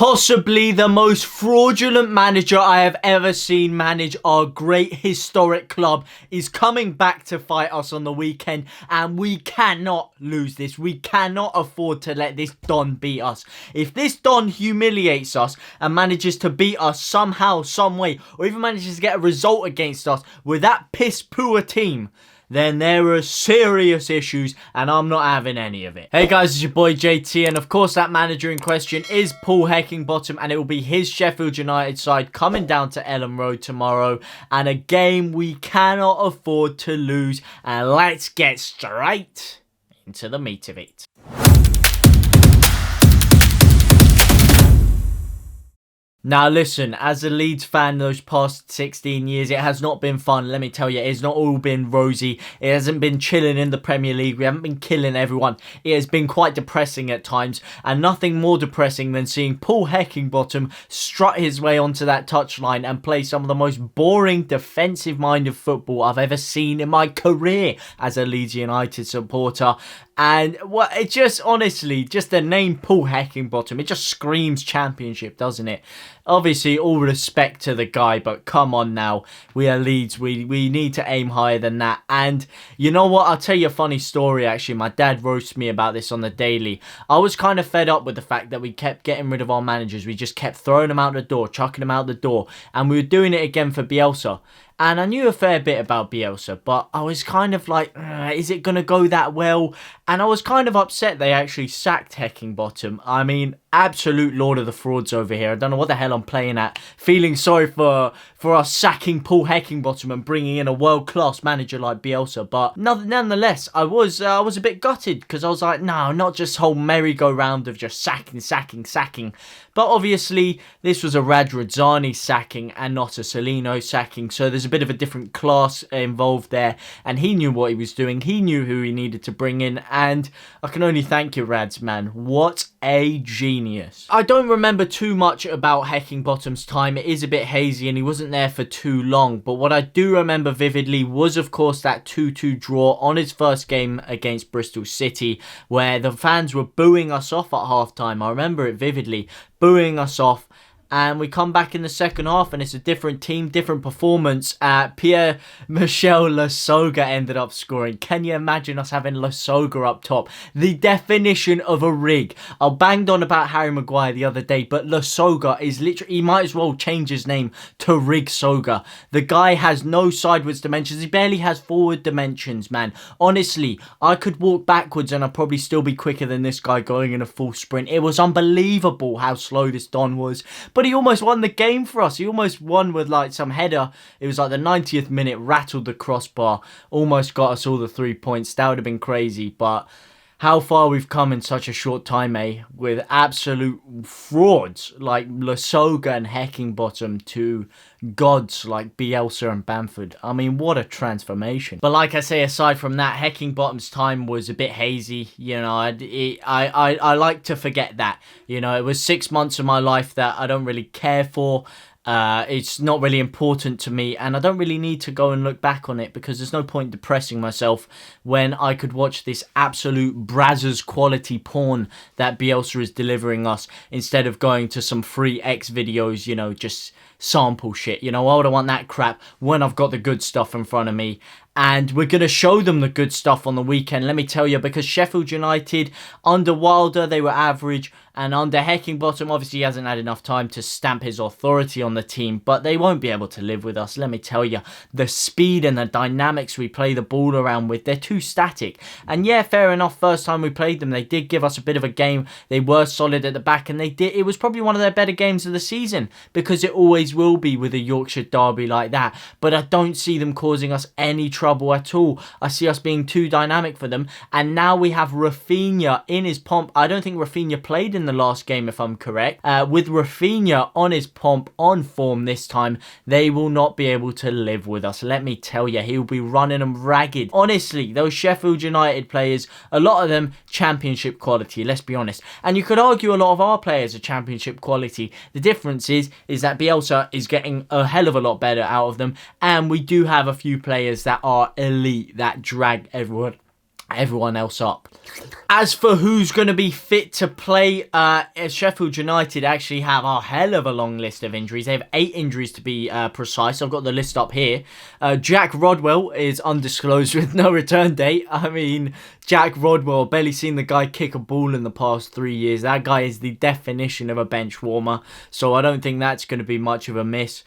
Possibly the most fraudulent manager I have ever seen manage our great historic club is coming back to fight us on the weekend, and we cannot lose this. We cannot afford to let this Don beat us. If this Don humiliates us and manages to beat us somehow, some way, or even manages to get a result against us with that piss-poor team, then there are serious issues, and I'm not having any of it. Hey guys, it's your boy JT, and of course that manager in question is Paul Heckingbottom, and it will be his Sheffield United side coming down to Ellen Road tomorrow, and a game we cannot afford to lose. And let's get straight into the meat of it. Now listen, as a Leeds fan those past 16 years, it has not been fun, let me tell you. It's not all been rosy. It hasn't been chilling in the Premier League. We haven't been killing everyone. It has been quite depressing at times, and nothing more depressing than seeing Paul Heckingbottom strut his way onto that touchline and play some of the most boring defensive-minded football I've ever seen in my career as a Leeds United supporter. And well, it just, honestly, just the name Paul Heckingbottom, it just screams championship, doesn't it? Obviously, all respect to the guy, but come on now. We are Leeds. We need to aim higher than that. And you know what? I'll tell you a funny story, actually. My dad roasts me about this on the daily. I was kind of fed up with the fact that we kept getting rid of our managers. We just kept throwing them out the door, chucking them out the door. And we were doing it again for BIELSA. And I knew a fair bit about BIELSA, but I was kind of like, is it going to go that well? And I was kind of upset they actually sacked Heckingbottom. I mean, absolute Lord of the Frauds over here. I don't know what the hell I'm playing at. Feeling sorry for us sacking Paul Heckingbottom and bringing in a world-class manager like BIELSA. But nonetheless, I was a bit gutted, because I was like, no, not just whole merry-go-round of just sacking. But obviously, this was a Radrizzani sacking and not a Celino sacking. So there's a bit of a different class involved there. And he knew what he was doing. He knew who he needed to bring in. And I can only thank you, Rads, man. What a genius. I don't remember too much about Heckingbottom's time. It is a bit hazy and he wasn't there for too long. But what I do remember vividly was, of course, that 2-2 draw on his first game against Bristol City, where the fans were booing us off at half-time. I remember it vividly. Booing us off, and we come back in the second half and it's a different team, different performance. Pierre-Michel Lasogga ended up scoring. Can you imagine us having Lasogga up top? The definition of a rig. I banged on about Harry Maguire the other day, but Lasogga is literally, he might as well change his name to Rig Soga. The guy has no sideways dimensions. He barely has forward dimensions, man. Honestly, I could walk backwards and I'd probably still be quicker than this guy going in a full sprint. It was unbelievable how slow this Don was. But he almost won the game for us. He almost won with like some header. It was like the 90th minute, rattled the crossbar. Almost got us all the 3 points. That would have been crazy. But how far we've come in such a short time, eh? With absolute frauds like Lasogga and Heckingbottom to gods like BIELSA and BAMFORD. I mean, what a transformation. But like I say, aside from that, Heckingbottom's time was a bit hazy. You know, I like to forget that. You know, it was 6 months of my life that I don't really care for. It's not really important to me, and I don't really need to go and look back on it, because there's no point depressing myself when I could watch this absolute Brazzers quality porn that BIELSA is delivering us, instead of going to some free X videos, you know, just sample shit. You know, why would I want that crap when I've got the good stuff in front of me? And we're going to show them the good stuff on the weekend, let me tell you, because Sheffield United, under Wilder, they were average. And under Heckingbottom, obviously he hasn't had enough time to stamp his authority on the team. But they won't be able to live with us, let me tell you. The speed and the dynamics we play the ball around with, they're too static. And yeah, fair enough, first time we played them, they did give us a bit of a game. They were solid at the back, and it was probably one of their better games of the season. Because it always will be with a Yorkshire derby like that. But I don't see them causing us any trouble at all. I see us being too dynamic for them. And now we have RAPHINHA in his pomp. I don't think RAPHINHA played in the last game, if I'm correct. With RAPHINHA on his pomp, on form this time, they will not be able to live with us. Let me tell you, he will be running them ragged. Honestly, those Sheffield United players, a lot of them championship quality, let's be honest. And you could argue a lot of our players are championship quality. The difference is that BIELSA is getting a hell of a lot better out of them, and we do have a few players that are elite, that drag everyone everyone else up. As for who's going to be fit to play, Sheffield United actually have a hell of a long list of injuries. They have 8 injuries to be precise. I've got the list up here. Jack Rodwell is undisclosed with no return date. I mean, Jack Rodwell, barely seen the guy kick a ball in the past 3 years. That guy is the definition of a bench warmer. So I don't think that's going to be much of a miss.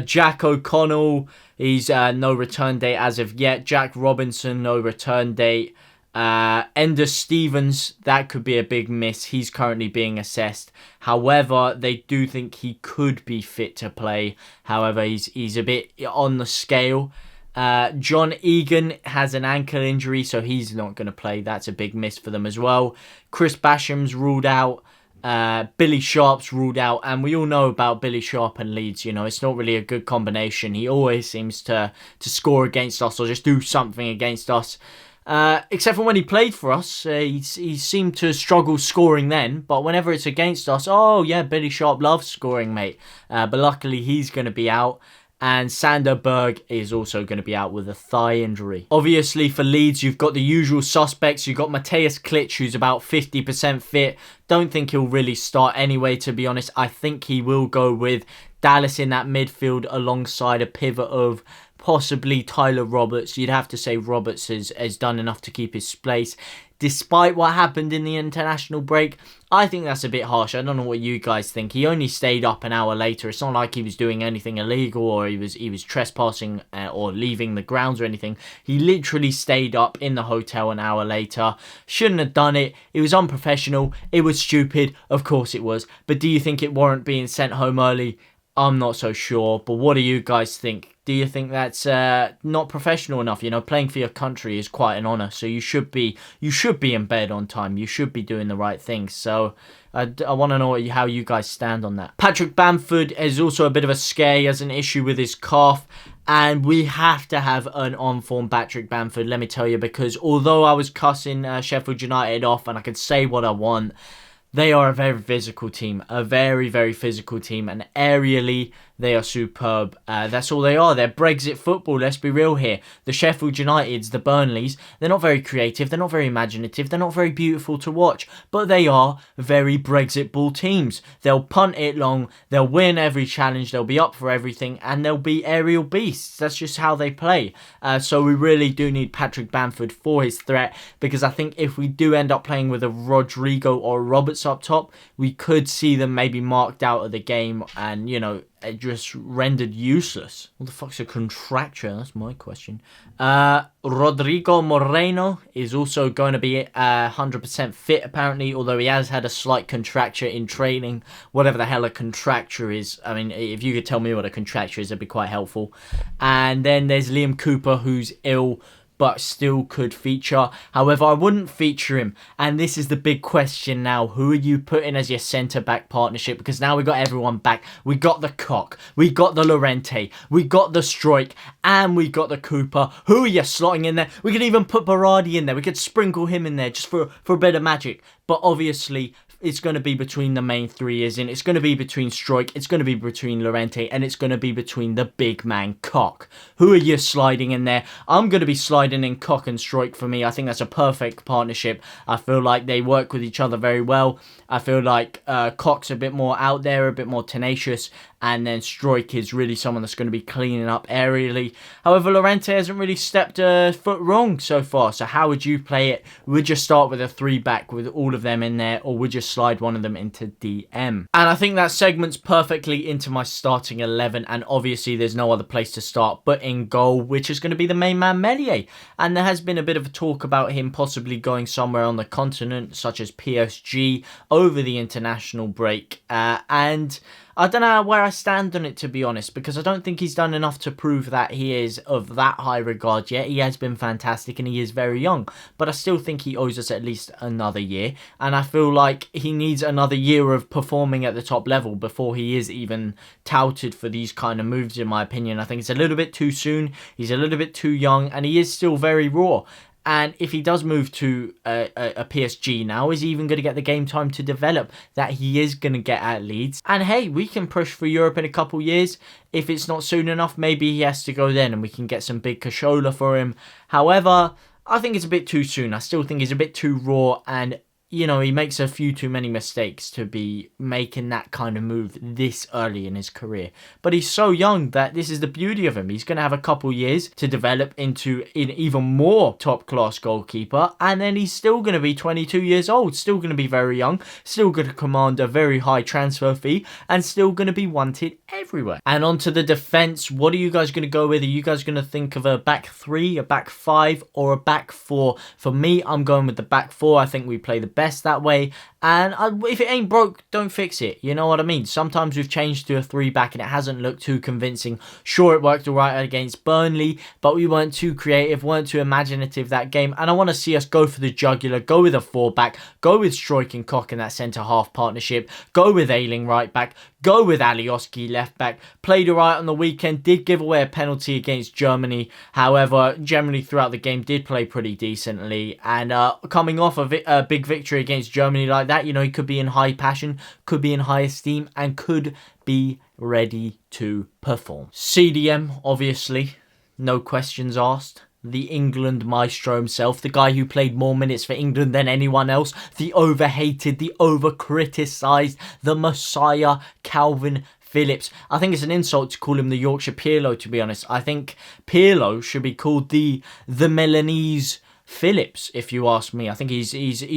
Jack O'Connell, he's no return date as of yet. Jack Robinson, no return date. Ender Stevens, that could be a big miss. He's currently being assessed. However, they do think he could be fit to play. However, he's a bit on the scale. John Egan has an ankle injury, so he's not going to play. That's a big miss for them as well. Chris Basham's ruled out. Billy Sharp's ruled out, and we all know about Billy Sharp and Leeds. You know, it's not really a good combination. He always seems to score against us or just do something against us. Except for when he played for us, he seemed to struggle scoring then. But whenever it's against us, oh yeah, Billy Sharp loves scoring, mate. But luckily he's going to be out. And Sander Berg is also going to be out with a thigh injury. Obviously, for Leeds, you've got the usual suspects. You've got Mateusz Klitsch, who's about 50% fit. Don't think he'll really start anyway, to be honest. I think he will go with Dallas in that midfield alongside a pivot of possibly Tyler Roberts. You'd have to say Roberts has done enough to keep his place. Despite what happened in the international break, I think that's a bit harsh. I don't know what you guys think. He only stayed up an hour later. It's not like he was doing anything illegal or he was trespassing or leaving the grounds or anything. He literally stayed up in the hotel an hour later. Shouldn't have done it. It was unprofessional. It was stupid. Of course it was. But do you think it warrant being sent home early? I'm not so sure. But what do you guys think? Do you think that's not professional enough? You know, playing for your country is quite an honour. So you should be in bed on time. You should be doing the right things. So I want to know how you guys stand on that. Patrick Bamford is also a bit of a scare. He has an issue with his calf. And we have to have an on-form Patrick Bamford, let me tell you. Because although I was cussing Sheffield United off and I could say what I want, they are a very physical team, a very, very physical team, and aerially, they are superb. That's all they are. They're Brexit football, let's be real here. The Sheffield Uniteds, the Burnleys, they're not very creative, they're not very imaginative, they're not very beautiful to watch, but they are very Brexit ball teams. They'll punt it long, they'll win every challenge, they'll be up for everything, and they'll be aerial beasts. That's just how they play. So we really do need Patrick Bamford for his threat, because I think if we do end up playing with a Rodrigo or Roberts up top, we could see them maybe marked out of the game and, you know, just rendered useless. What the fuck's a contracture? That's my question. Rodrigo Moreno is also going to be 100% fit apparently, although he has had a slight contracture in training. Whatever the hell a contracture is. I mean, if you could tell me what a contracture is, that'd be quite helpful. And then there's Liam Cooper, who's ill but still could feature. However, I wouldn't feature him. And this is the big question now. Who are you putting as your centre-back partnership? Because now we got everyone back. We got the Cock. We got the Llorente. We got the Strike. And we got the Cooper. Who are you slotting in there? We could even put Berardi in there. We could sprinkle him in there just for a bit of magic. But obviously, it's going to be between the main three, isn't it? It's going to be between Strike, it's going to be between Llorente, and it's going to be between the big man Cock. Who are you sliding in there? I'm going to be sliding in Cock and Strike for me. I think that's a perfect partnership. I feel like they work with each other very well. I feel like Cock's a bit more out there, a bit more tenacious, and then Strike is really someone that's going to be cleaning up aerially. However, Llorente hasn't really stepped a foot wrong so far. So how would you play it? Would you start with a 3-back with all of them in there, or would you slide one of them into DM? And I think that segments perfectly into my starting 11, and obviously there's no other place to start but in goal, which is going to be the main man Meslier. And there has been a bit of a talk about him possibly going somewhere on the continent, such as PSG, over the international break. And I don't know where I stand on it, to be honest, because I don't think he's done enough to prove that he is of that high regard yet. He has been fantastic and he is very young, but I still think he owes us at least another year, and I feel like he needs another year of performing at the top level before he is even touted for these kind of moves, in my opinion. I think it's a little bit too soon, he's a little bit too young, and he is still very raw. And if he does move to a PSG now, is he even going to get the game time to develop that he is going to get at Leeds? And hey, we can push for Europe in a couple years. If it's not soon enough, maybe he has to go then and we can get some big cashola for him. However, I think it's a bit too soon. I still think he's a bit too raw, and you know, he makes a few too many mistakes to be making that kind of move this early in his career. But he's so young that this is the beauty of him. He's going to have a couple years to develop into an even more top-class goalkeeper, and then he's still going to be 22 years old, still going to be very young, still going to command a very high transfer fee, and still going to be wanted everywhere. And onto the defence, what are you guys going to go with? Are you guys going to think of a back three, a back five, or a back four? For me, I'm going with the back four. I think we play the best that way, and if it ain't broke, don't fix it. You know what I mean? Sometimes we've changed to a three back and it hasn't looked too convincing. Sure, it worked alright against Burnley, but we weren't too creative, weren't too imaginative that game, and I want to see us go for the jugular, go with a four back, go with Struijk and Koch in that centre half partnership, go with Ayling right back, go with Alioski left back. Played alright on the weekend, did give away a penalty against Germany, however generally throughout the game did play pretty decently, and coming off a big victory against Germany like that, you know, he could be in high passion, could be in high esteem, and could be ready to perform. CDM, obviously, no questions asked. The England maestro himself, the guy who played more minutes for England than anyone else, the over-hated, the over-criticised, the Messiah, Calvin Phillips. I think it's an insult to call him the Yorkshire Pirlo, to be honest. I think Pirlo should be called the Milanese Phillips, if you ask me. I think he's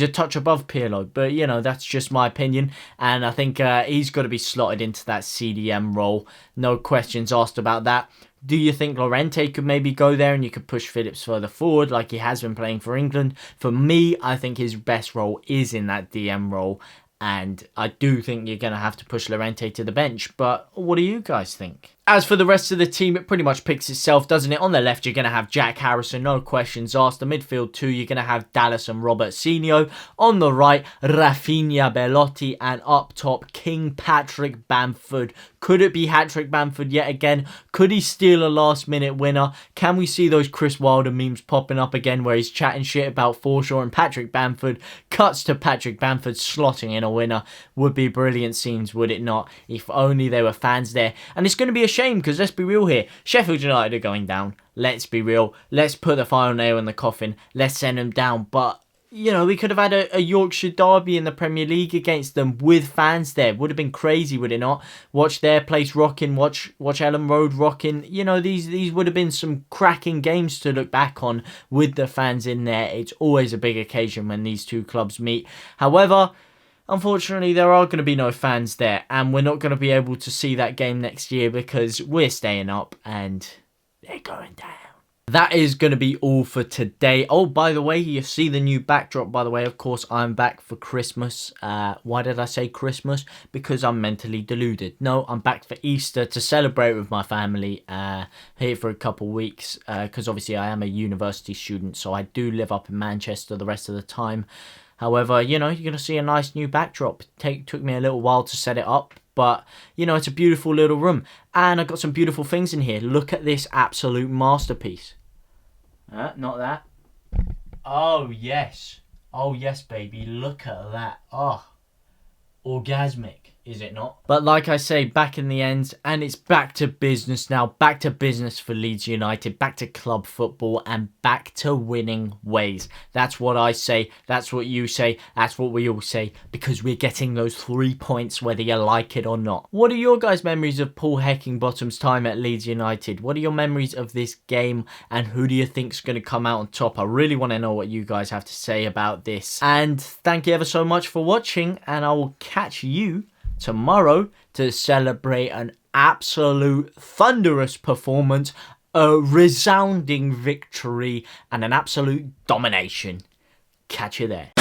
a touch above Pirlo, but you know, that's just my opinion, and I think he's got to be slotted into that CDM role. No questions asked about that. Do you think Llorente could maybe go there and you could push Phillips further forward like he has been playing for England? For me, I think his best role is in that DM role, and I do think you're going to have to push Llorente to the bench, but what do you guys think? As for the rest of the team, it pretty much picks itself, doesn't it? On the left, you're going to have Jack Harrison, no questions asked. The midfield two, you're going to have Dallas and Robert Senio. On the right, Raphinha, Belotti, and up top, King Patrick Bamford. Could it be hat-trick Bamford yet again? Could he steal a last-minute winner? Can we see those Chris Wilder memes popping up again where he's chatting shit about Forshaw and Patrick Bamford? Cuts to Patrick Bamford slotting in a winner. Would be brilliant scenes, would it not? If only there were fans there. And it's going to be a shame, because let's be real here. Sheffield United are going down. Let's be real. Let's put the final nail in the coffin. Let's send them down. But you know, we could have had a Yorkshire derby in the Premier League against them with fans there. Would have been crazy, would it not? Watch their place rocking, watch Ellen Road rocking. You know, these would have been some cracking games to look back on with the fans in there. It's always a big occasion when these two clubs meet. However, unfortunately, there are going to be no fans there, and we're not going to be able to see that game next year because we're staying up and they're going down. That is going to be all for today. Oh, by the way, you see the new backdrop, by the way. Of course, I'm back for Christmas. Why did I say Christmas? Because I'm mentally deluded. No, I'm back for Easter to celebrate with my family here for a couple weeks. Because obviously I am a university student, so I do live up in Manchester the rest of the time. However, you know, you're going to see a nice new backdrop. Took me a little while to set it up. But, you know, it's a beautiful little room. And I've got some beautiful things in here. Look at this absolute masterpiece. Not that. Oh, yes. Oh, yes, baby. Look at that. Oh, orgasmic, is it not? But like I say, back in the end, and it's back to business now. Back to business for Leeds United. Back to club football and back to winning ways. That's what I say. That's what you say. That's what we all say. Because we're getting those 3 points whether you like it or not. What are your guys' memories of Paul Heckingbottom's time at Leeds United? What are your memories of this game? And who do you think's going to come out on top? I really want to know what you guys have to say about this. And thank you ever so much for watching. And I will catch you tomorrow to celebrate an absolute thunderous performance, a resounding victory, and an absolute domination. Catch you there.